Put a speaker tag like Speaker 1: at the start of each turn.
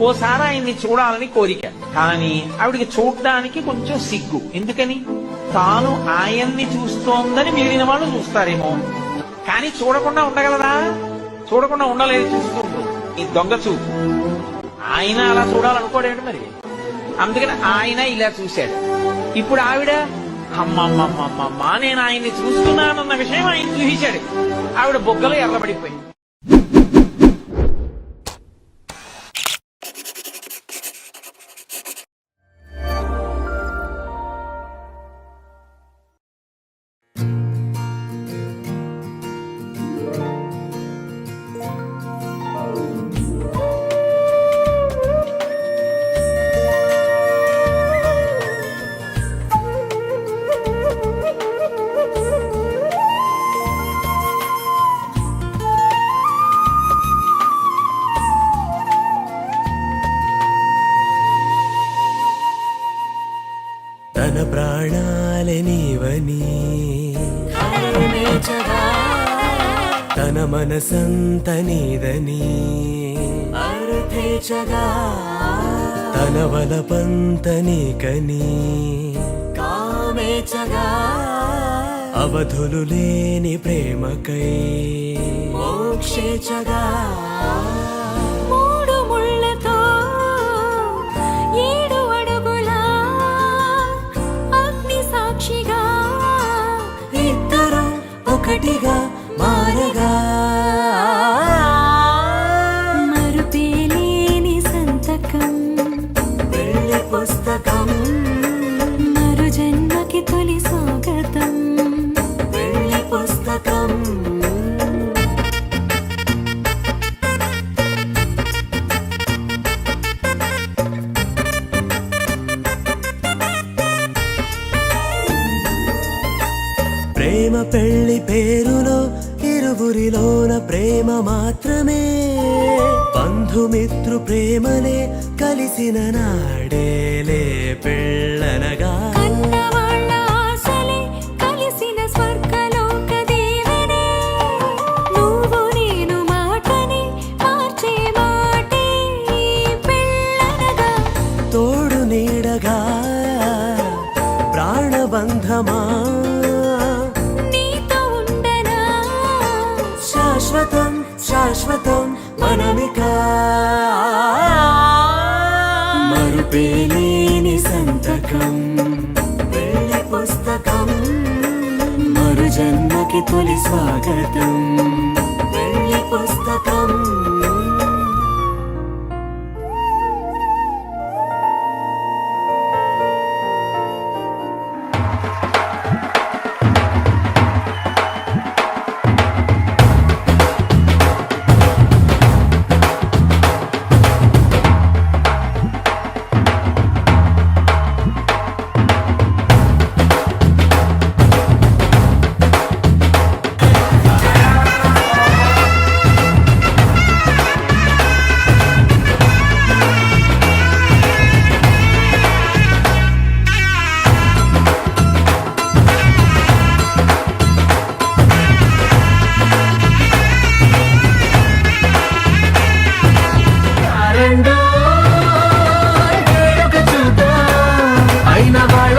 Speaker 1: ఓసారి ఆయన్ని చూడాలని కోరిక. కానీ ఆవిడికి చూడడానికి కొంచెం సిగ్గు. ఎందుకని? తాను ఆయన్ని చూస్తోందని మిగిలిన వాళ్ళు చూస్తారేమో. కానీ చూడకుండా ఉండగలదా? చూడకుండా ఉండలేదు, చూసుకుంటూ. ఈ దొంగ చూపు. ఆయన అలా చూడాలనుకోడేమిటి మరి? అందుకని ఆయన ఇలా చూశాడు. ఇప్పుడు ఆవిడ అమ్మమ్మమ్మమ్మ నేను ఆయన్ని చూస్తున్నానన్న విషయం ఆయన చూపించాడు. ఆవిడ బొగ్గలు ఎర్రబడిపోయింది.
Speaker 2: తన ప్రాణాలే నీవని, తన మనసంత నీదని అర్థేచగా, తన వలపంత నీకని కామేచగా, అవధులు లేని ప్రేమకై మోక్షేచగా. ఒకటిగా మారగా,
Speaker 3: మరుపేలేని సంతకం,
Speaker 2: వెళ్ళి పుస్తకం,
Speaker 3: మరు జన్మకి తొలి స్వాగతం,
Speaker 2: వెళ్ళి పుస్తకం. ప్రేమ పెళ్లి పేరులో ఇరువురిలోన ప్రేమ మాత్రమే, బంధుమిత్రు ప్రేమనే కలిసిన నాడేలే పెళ్ళనగా.
Speaker 3: కన్నవాళ్ళ ఆశలే కలిసిన స్వర్గలోక దేవనే, నువ్వు నేను మాటని మార్చే మాటే పెళ్ళనగా.
Speaker 2: తోడు నీడగా ప్రాణబంధమా, శాశ్వతం శాశ్వతం మనమిక. మరుపేలేని సంతకం, వెళ్ళి పుస్తకం, మరు జన్మకి తొలి స్వాగతం, వెళ్ళి పుస్తకం. అయిన వాళ్ళ